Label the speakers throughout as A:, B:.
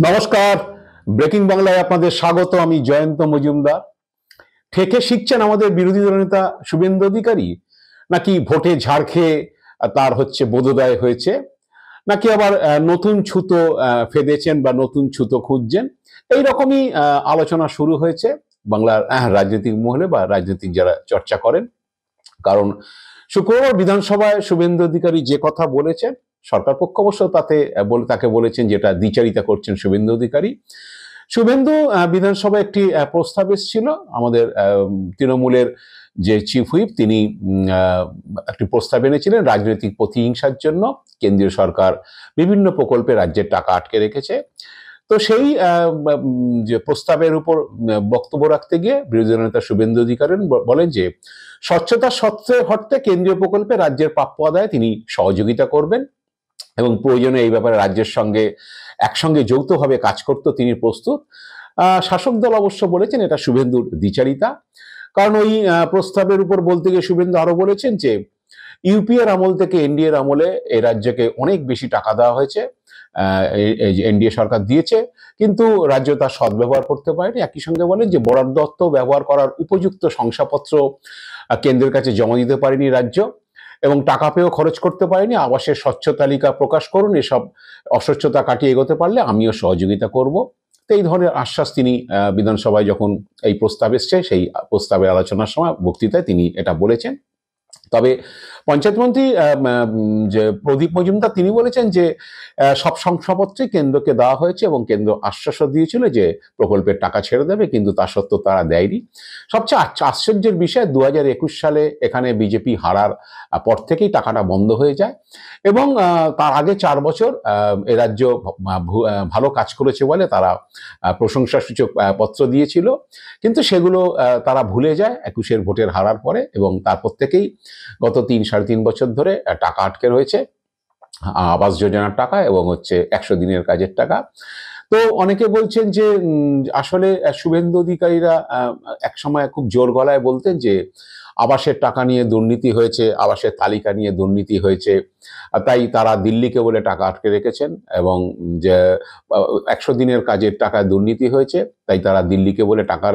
A: নমস্কার, ব্রেকিং বাংলায় আপনাদের স্বাগত। আমি জয়ন্ত মজুমদার। ঠেকে শিখছেন আমাদের বিরোধী দলনেতা শুভেন্দু অধিকারী, নাকি ভোটে ঝাড় খেয়ে তার বোধোদয় হয়েছে, নাকি আবার নতুন ছুতো ফেদেছেন বা নতুন ছুতো খুঁজছেন? এইরকমই আলোচনা শুরু হয়েছে বাংলার রাজনৈতিক মহলে বা রাজনৈতিক যারা চর্চা করেন। কারণ শুক্রবার বিধানসভায় শুভেন্দু অধিকারী যে কথা বলেছেন, সরকার পক্ষ অবশ্য তাকে বলেছেন যেটা দ্বিচারিতা করছেন শুভেন্দু অধিকারী। শুভেন্দু বিধানসভায় একটি প্রস্তাব এসেছিল, আমাদের তৃণমূলের যে চিফ হুইপ তিনি একটি প্রস্তাব এনেছিলেন রাজনৈতিক প্রতিহিংসার জন্য কেন্দ্রীয় সরকার বিভিন্ন প্রকল্পে রাজ্যের টাকা আটকে রেখেছে। তো সেই যে প্রস্তাবের উপর বক্তব্য রাখতে গিয়ে বিরোধী দলনেতা শুভেন্দু অধিকারী বলেন যে স্বচ্ছতার স্বার্থে কেন্দ্রীয় প্রকল্পে রাজ্যের প্রাপ্য আদায়ে তিনি সহযোগিতা করবেন এবং প্রয়োজনে এই ব্যাপারে রাজ্যের সঙ্গে একসঙ্গে যৌথভাবে কাজ করতে তিনি প্রস্তুত। শাসক দল অবশ্য বলেছেন এটা শুভেন্দুর দ্বিচারিতা। কারণ ওই প্রস্তাবের উপর বলতে গিয়ে শুভেন্দু আরো বলেছেন যে ইউপিএর আমল থেকে এনডিএর আমলে এই রাজ্যকে অনেক বেশি টাকা দেওয়া হয়েছে, এনডিএ সরকার দিয়েছে, কিন্তু রাজ্য তার সদ্ব্যবহার করতে পারেনি। একই সঙ্গে বলেন যে বরাদ্দ অর্থ ব্যবহার করার উপযুক্ত শংসাপত্র কেন্দ্রের কাছে জমা দিতে পারেনি রাজ্য, এবং টাকা পেয়েও খরচ করতে পারেনি। আবাসের স্বচ্ছ তালিকা প্রকাশ করুন, এসব অস্বচ্ছতা কাটিয়ে এগোতে পারলে আমিও সহযোগিতা করব। তো এই ধরনের আশ্বাস তিনি বিধানসভায় যখন এই প্রস্তাব এসছে সেই প্রস্তাবের আলোচনার সময় বক্তৃতায় তিনি এটা বলেছেন। তবে পঞ্চায়েত মন্ত্রী যে প্রদীপ মজুমদার তিনি বলেছেন যে সব শংসাপত্রে কেন্দ্রকে দেওয়া হয়েছে এবং কেন্দ্র আশ্বাসও দিয়েছিল যে প্রকল্পের টাকা ছেড়ে দেবে, কিন্তু তা সত্ত্বেও তারা দেয়নি। সবচেয়ে আশ্চর্যের বিষয় 2021 সালে এখানে বিজেপি হারার পর থেকেই টাকাটা বন্ধ হয়ে যায় এবং তার আগে 4 বছর এ রাজ্য ভালো কাজ করেছে বলে তারা প্রশংসাসূচক পত্র দিয়েছিল, কিন্তু সেগুলো তারা ভুলে যায় 21-এর ভোটের হারার পরে, এবং তারপর থেকেই গত 3-3.5 বছর ধরে টাকা আটকে রয়েছে, আবাস যোজনার টাকা এবং 100 দিনের কাজের টাকা। তো অনেকে বলছেন যে আসলে শুভেন্দু অধিকারীরা এক সময় খুব জোর গলায় বলতেন যে আবাসের টাকা নিয়ে দুর্নীতি হয়েছে, আবাসের তালিকা নিয়ে দুর্নীতি হয়েছে, তাই তারা দিল্লিকে বলে টাকা আটকে রেখেছেন, এবং যে 100 দিনের কাজের টাকায় দুর্নীতি হয়েছে তাই তারা দিল্লিকে বলে টাকা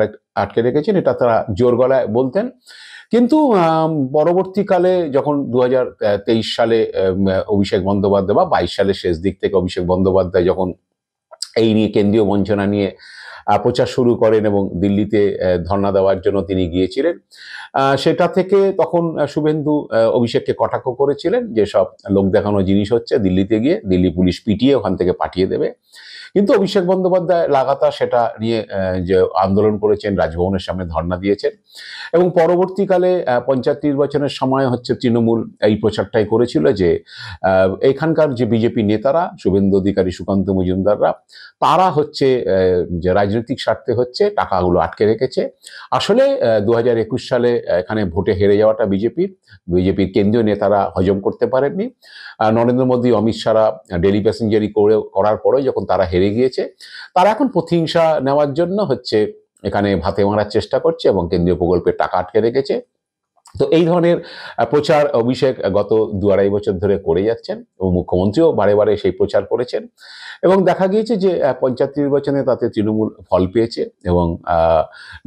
A: আটকে রেখেছেন, এটা তারা জোর গলায় বলতেন। কিন্তু পরবর্তীকালে যখন 2023 সালে অভিষেক বন্দ্যোপাধ্যায় বা 22 সালের শেষ দিক থেকে অভিষেক বন্দ্যোপাধ্যায় যখন এই নিয়ে কেন্দ্রীয় বঞ্চনা নিয়ে প্রচার শুরু করেন এবং দিল্লিতে ধর্ণা দেওয়ার জন্য তিনি গিয়েছিলেন, সেটা থেকে তখন শুভেন্দু অভিষেককে কটাক্ষ করেছিলেন যে সব লোক দেখানো জিনিস হচ্ছে, দিল্লিতে গিয়ে দিল্লি পুলিশ পিটিয়ে ওখান থেকে পাঠিয়ে দেবে। কিন্তু অভিষেক বন্দ্যোপাধ্যায় লাগাতার সেটা নিয়ে যে আন্দোলন করেছেন, রাজভবনের সামনে ধর্ণা দিয়েছেন, এবং পরবর্তীকালে পঞ্চায়েত নির্বাচনের সময় তৃণমূল এই প্রচারটাই করেছিল যে এখানকার যে বিজেপি নেতারা শুভেন্দু অধিকারী, সুকান্ত মজুমদাররা, তারা যে রাজনৈতিক স্বার্থে টাকাগুলো আটকে রেখেছে। আসলে 2021 সালে এখানে ভোটে হেরে যাওয়াটা বিজেপির কেন্দ্রীয় নেতারা হজম করতে পারেননি। নরেন্দ্র মোদী, অমিত শাহরা ডেলি প্যাসেঞ্জারি করার পরে যখন তারা হেরে গিয়েছে, তারা এখন প্রতিহিংসা নেওয়ার জন্য এখানে ভাতে মারার চেষ্টা করছে এবং কেন্দ্রীয় প্রকল্পের টাকা আটকে রেখেছে। তো এই ধরনের প্রচার অভিষেক গত 2-2.5 বছর ধরে করে যাচ্ছেন এবং মুখ্যমন্ত্রীও বারে বারে সেই প্রচার করেছেন, এবং দেখা গিয়েছে যে পঞ্চায়েত নির্বাচনে তাতে তৃণমূল ফল পেয়েছে, এবং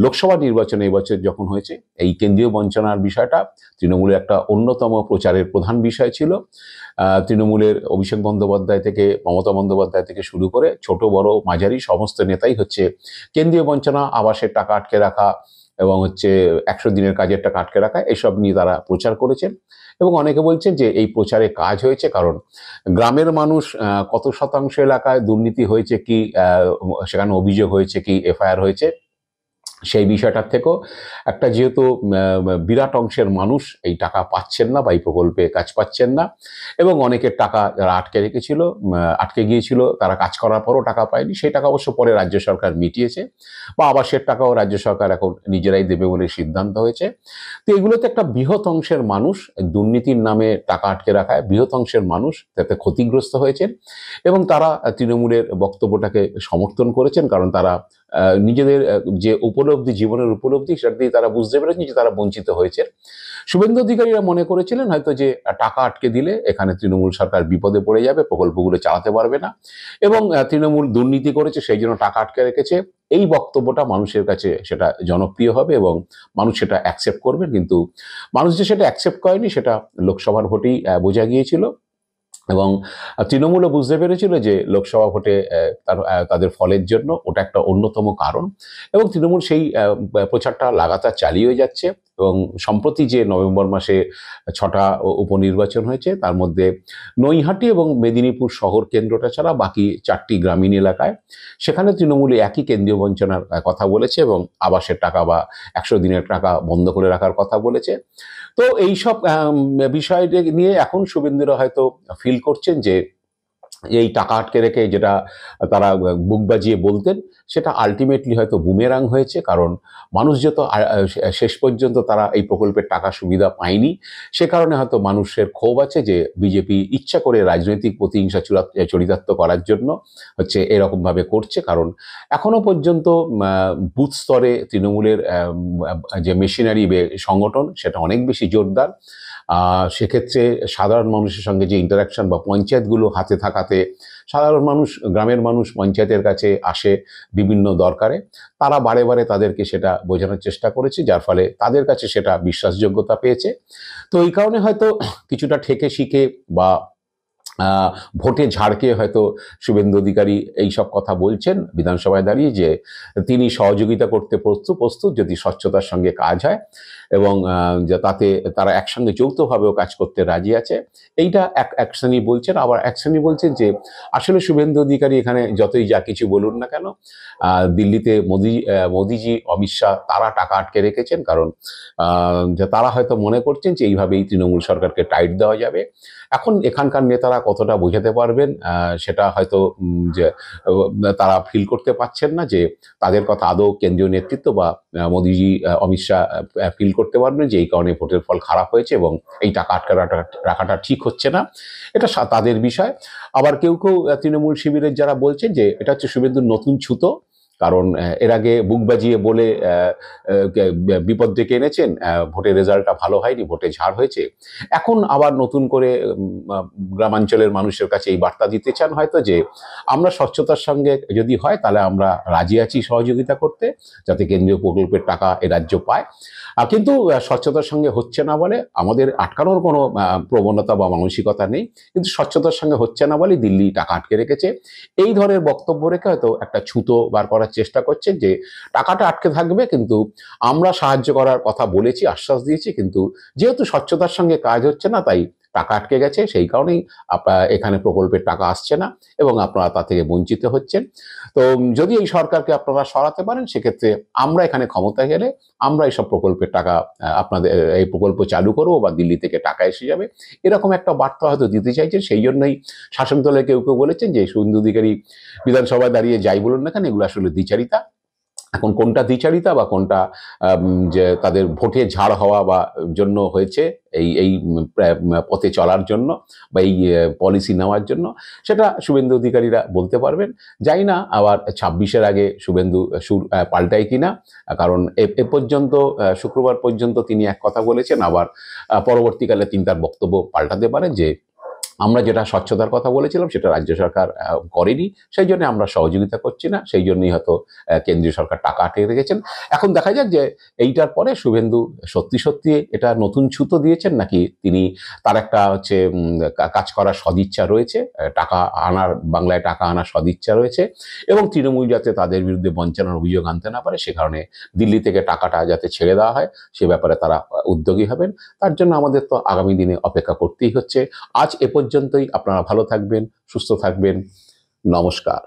A: লোকসভা নির্বাচনে এবছর যখন হয়েছে এই কেন্দ্রীয় বঞ্চনার বিষয়টা তৃণমূলের একটা অন্যতম প্রচারের প্রধান বিষয় ছিল। তৃণমূলের অভিষেক বন্দ্যোপাধ্যায় থেকে মমতা বন্দ্যোপাধ্যায় থেকে শুরু করে ছোট বড় মাঝারি সমস্ত নেতাই কেন্দ্রীয় বঞ্চনা, আবাসের টাকা আটকে রাখা এবং 100 দিনের কাজের টাকা আটকে রাখা, এসব নিয়ে তারা প্রচার করেছেন। এবং অনেকে বলছেন যে এই প্রচারে কাজ হয়েছে, কারণ গ্রামের মানুষ কত শতাংশ এলাকায় দুর্নীতি হয়েছে কি, সেখানে অভিযোগ হয়েছে কি, এফআইআর হয়েছে, সেই বিষয়টার থেকেও একটা যেহেতু বিরাট অংশের মানুষ এই টাকা পাচ্ছেন না বা এই প্রকল্পে কাজ পাচ্ছেন না, এবং অনেকের টাকা যারা আটকে গিয়েছিল তারা কাজ করার পরও টাকা পায়নি, সেই টাকা অবশ্য পরে রাজ্য সরকার মিটিয়েছে, বা আবাসের টাকাও রাজ্য সরকার এখন নিজেরাই দেবে বলে সিদ্ধান্ত হয়েছে। তো এগুলোতে একটা বৃহৎ অংশের মানুষ দুর্নীতির নামে টাকা আটকে রাখায় বৃহৎ অংশের মানুষ তাতে ক্ষতিগ্রস্ত হয়েছেন, এবং তারা তৃণমূলের বক্তব্যটাকে সমর্থন করেছেন, কারণ তারা নিজেদের যে উপলব্ধি, জীবনের উপলব্ধি, সেটা দিয়ে তারা বুঝতে পেরেছেন যে তারা বঞ্চিত হয়েছে। শুভেন্দু অধিকারীরা মনে করেছিলেন হয়তো যে টাকা আটকে দিলে এখানে তৃণমূল সরকার বিপদে পড়ে যাবে, প্রকল্পগুলো চালাতে পারবে না, এবং তৃণমূল দুর্নীতি করেছে সেই জন্য টাকা আটকে রেখেছে। এই বক্তব্যটা মানুষের কাছে সেটা জনপ্রিয় হবে এবং মানুষ সেটা অ্যাকসেপ্ট করবে। কিন্তু মানুষ যে সেটা অ্যাকসেপ্ট করেনি সেটা লোকসভার ভোটেই বোঝা গিয়েছিল, এবং তৃণমূলও বুঝতে পেরেছিল যে লোকসভা ভোটে তাদের ফলের জন্য ওটা একটা অন্যতম কারণ, এবং তৃণমূল সেই প্রচারটা লাগাতার চালিয়ে যাচ্ছে। এবং সম্প্রতি যে নভেম্বর মাসে 6টা উপনির্বাচন হয়েছে, তার মধ্যে নৈহাটি এবং মেদিনীপুর শহর কেন্দ্রটা ছাড়া বাকি 4টি গ্রামীণ এলাকায় সেখানে তৃণমূল একই কেন্দ্রীয় বঞ্চনার কথা বলেছে এবং আবাসের টাকা বা 100 দিনের টাকা বন্ধ করে রাখার কথা বলেছে। তো এইসব বিষয়টি নিয়ে এখন শুভেন্দুরা হয়তো ফিল করছেন যে এই টাকা আটকে রেখে যেটা তারা বুক বাজিয়ে বলতেন, সেটা আলটিমেটলি হয়তো বুমেরাং হয়েছে। কারণ মানুষ যত শেষ পর্যন্ত তারা এই প্রকল্পের টাকা সুবিধা পায়নি, সে কারণে হয়তো মানুষের ক্ষোভ আছে যে বিজেপি ইচ্ছা করে রাজনৈতিক প্রতিহিংসা চরিতার্থ করার জন্য হচ্ছে এরকমভাবে করছে। কারণ এখনো পর্যন্ত বুথ স্তরে তৃণমূলের যে মেশিনারি সংগঠন সেটা অনেক বেশি জোরদার। সেক্ষেত্রে সাধারণ মানুষের সঙ্গে যে ইন্টারাকশন বা পঞ্চায়েতগুলো হাতে থাকাতে সাধারণ মানুষ, গ্রামের মানুষ পঞ্চায়েতের কাছে আসে বিভিন্ন দরকারে, তারা বারে বারে তাদেরকে সেটা বোঝানোর চেষ্টা করেছে, যার ফলে তাদের কাছে সেটা বিশ্বাসযোগ্যতা পেয়েছে। তো এই কারণে হয়তো কিছুটা ঠেকে শিখে বা ভোটে ঝাড়কে হয়তো শুভেন্দু অধিকারী এইসব কথা বলছেন বিধানসভায় দাঁড়িয়ে, যে তিনি সহযোগিতা করতে প্রস্তুত যদি স্বচ্ছতার সঙ্গে কাজ হয়, এবং তাতে তারা একসঙ্গে যৌথভাবেও কাজ করতে রাজি আছে। এইটা এক শ্রেণী বলছেন। আবার এক শ্রেণী বলছেন যে আসলে শুভেন্দু অধিকারী এখানে যতই যা কিছু বলুন না কেন, দিল্লিতে মোদিজি, অমিত শাহ তারা টাকা আটকে রেখেছেন। কারণ তারা হয়তো মনে করছেন যে এইভাবেই তৃণমূল সরকারকে টাইট দেওয়া যাবে। এখন এখানকার নেতারা কতটা বোঝাতে পারবেন সেটা হয়তো যে তারা ফিল করতে পারছেন না, যে তাদের কথা আদৌ কেন্দ্রীয় নেতৃত্ব বা মোদিজি, অমিত শাহ ফিল করতে পারবেন যে এই কারণে ভোটের ফল খারাপ হয়েছে এবং এই টাকা আটকে রাখাটা ঠিক হচ্ছে না। এটা তাদের বিষয়। আবার কেউ কেউ তৃণমূল শিবিরের যারা বলছেন যে এটা হচ্ছে শুভেন্দুর নতুন ছুতো, কারণ এর আগে বুক বাজিয়ে বলে বিপদ ডেকে এনেছেন, ভোটের রেজাল্টটা ভালো হয়নি, ভোটে ঝাড় হয়েছে। এখন আবার নতুন করে গ্রামাঞ্চলের মানুষের কাছে এই বার্তা দিতে চান হয়তো যে আমরা স্বচ্ছতার সঙ্গে যদি হয় তাহলে আমরা রাজি আছি সহযোগিতা করতে, যাতে কেন্দ্রীয় প্রকল্পের টাকা এ রাজ্য পায়। কিন্তু স্বচ্ছতার সঙ্গে হচ্ছে না বলে আমাদের আটকানোর কোনো প্রবণতা বা মানসিকতা নেই, কিন্তু স্বচ্ছতার সঙ্গে হচ্ছে না বলে দিল্লি টাকা আটকে রেখেছে। এই ধরনের বক্তব্য রেখে হয়তো একটা ছুতো বার করার চেষ্টা করছেন যে টাকাটা আটকে থাকবে, কিন্তু আমরা সাহায্য করার কথা বলেছি, আশ্বাস দিয়েছি, কিন্তু যেহেতু স্বচ্ছতার সঙ্গে কাজ হচ্ছে না তাই টাকা আটকে গেছে, সেই কারণেই এখানে প্রকল্পের টাকা আসছে না এবং আপনারা তা থেকে বঞ্চিত হচ্ছেন। তো যদি এই সরকারকে আপনারা সরাতে পারেন, সেক্ষেত্রে আমরা এখানে ক্ষমতায় গেলে আমরা এইসব প্রকল্পের টাকা আপনাদের এই প্রকল্প চালু করবো বা দিল্লি থেকে টাকা এসে যাবে, এরকম একটা বার্তা হয়তো দিতে চাইছেন। সেই জন্যই শাসক দলের কেউ কেউ বলেছেন যে শুভেন্দু অধিকারী বিধানসভায় দাঁড়িয়ে যাই বলুন না কেন, এগুলো আসলে দ্বিচারিতা। এখন কোনটা দ্বিচারিতা বা কোনটা যে তাদের ভোটে ঝাড় হওয়া বা জন্য হয়েছে এই পথে চলার জন্য বা এই পলিসি নেওয়ার জন্য, সেটা শুভেন্দু অধিকারীরা বলতে পারবেন। জানি না আবার 26-এর আগে শুভেন্দু সুর পাল্টায় কিনা, কারণ এ পর্যন্ত শুক্রবার পর্যন্ত তিনি এক কথা বলেছেন, আবার পরবর্তীকালে তিনি তার বক্তব্য পাল্টাতে পারেন যে আমরা যেটা স্বচ্ছতার কথা বলেছিলাম সেটা রাজ্য সরকার করেনি, সেই জন্য আমরা সহযোগিতা করছি না, সেই জন্যই হয়তো কেন্দ্রীয় সরকার টাকা আটকে রেখেছেন। এখন দেখা যাক যে এইটার পরে শুভেন্দু সত্যি সত্যি এটা নতুন ছুতো দিয়েছেন, নাকি তিনি তার একটা হচ্ছে কাজ করার সদিচ্ছা রয়েছে, টাকা আনার, বাংলায় টাকা আনার সদিচ্ছা রয়েছে, এবং তৃণমূল যাতে তাদের বিরুদ্ধে বঞ্চনার অভিযোগ আনতে না পারে সে কারণে দিল্লি থেকে টাকাটা যাতে ছেড়ে দেওয়া হয় সে ব্যাপারে তারা উদ্যোগী হবেন। তার জন্য আমাদের তো আগামী দিনে অপেক্ষা করতেই হচ্ছে। আজ এ পর্যন্তই। আপনারা ভালো থাকবেন, সুস্থ থাকবেন। নমস্কার।